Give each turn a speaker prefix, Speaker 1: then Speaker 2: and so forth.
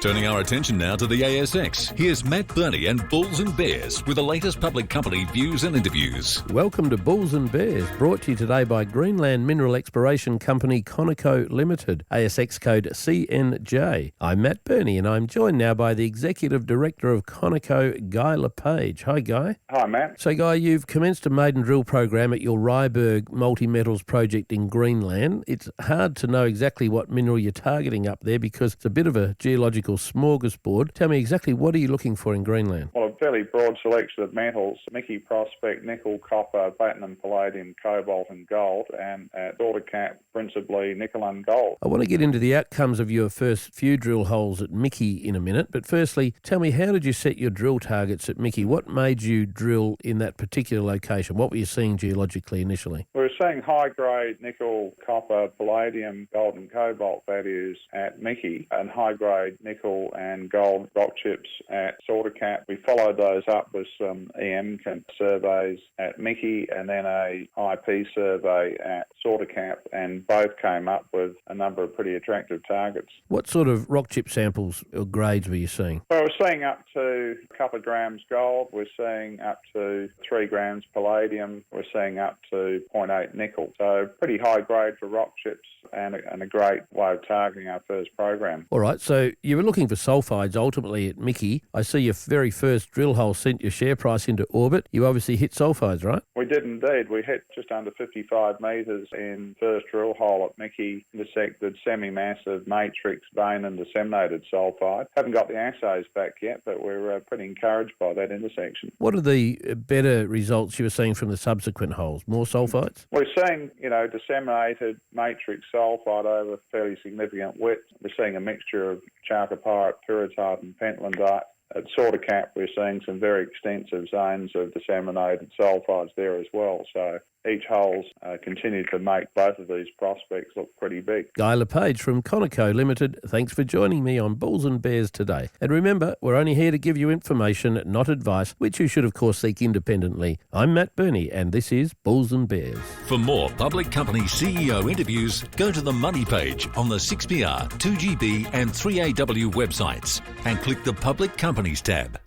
Speaker 1: Turning our attention now to the ASX, here's Matt Birney and Bulls and Bears with the latest public company views and interviews.
Speaker 2: Welcome to Bulls and Bears, brought to you today by Greenland mineral exploration company Conico Ltd, ASX code CNJ. I'm Matt Birney and I'm joined now by the Executive Director of Conico, Guy LePage. Hi, Guy.
Speaker 3: Hi, Matt.
Speaker 2: So, Guy, you've commenced a maiden drill program at your Ryberg multi-metals project in Greenland. It's hard to know exactly what mineral you're targeting up there because it's a bit of a geological smorgasbord. Tell me exactly what are you looking for in Greenland?
Speaker 3: Well, a fairly broad selection of metals: Mickey prospect, nickel, copper, platinum, palladium, cobalt and gold, and at Daughter Cap, principally nickel and gold.
Speaker 2: I want to get into the outcomes of your first few drill holes at Mickey in a minute, but firstly, tell me, how did you set your drill targets at Mickey? What made you drill in that particular location? What were you seeing geologically initially?
Speaker 3: We were seeing high-grade nickel, copper, palladium, gold and cobalt values at Mickey, and high-grade nickel and gold rock chips at Daughter Cap. We followed those up with some EM surveys at Mickey and then a IP survey at Daughter Cap, and both came up with a number of pretty attractive targets.
Speaker 2: What sort of rock chip samples or grades were you seeing?
Speaker 3: Well, we're seeing up to a couple of grams gold, we're seeing up to 3 grams palladium, we're seeing up to 0.8 nickel. So pretty high grade for rock chips and a great way of targeting our first program.
Speaker 2: All right, so you were looking for sulphides ultimately at Mickey. I see your very first drill hole sent your share price into orbit. You obviously hit sulphides, right?
Speaker 3: We did indeed. We hit just under 55 metres in first drill hole at Mickey, intersected semi-massive matrix vein and disseminated sulphide. Haven't got the assays back yet, but we're pretty encouraged by that intersection.
Speaker 2: What are the better results you were seeing from the subsequent holes? More sulphides?
Speaker 3: We're seeing, disseminated matrix sulphide over fairly significant width. We're seeing a mixture of chalcopyrite, pyrrhotite and pentlandite. At Daughter Cap, we're seeing some very extensive zones of disseminated sulphides there as well. So each hole's continue to make both of these prospects look pretty big.
Speaker 2: Guy LePage from Conico Ltd, thanks for joining me on Bulls and Bears today. And remember, we're only here to give you information, not advice, which you should of course seek independently. I'm Matt Birney and this is Bulls and Bears.
Speaker 1: For more public company CEO interviews, go to the Money page on the 6PR, 2GB and 3AW websites and click the Public Companies tab.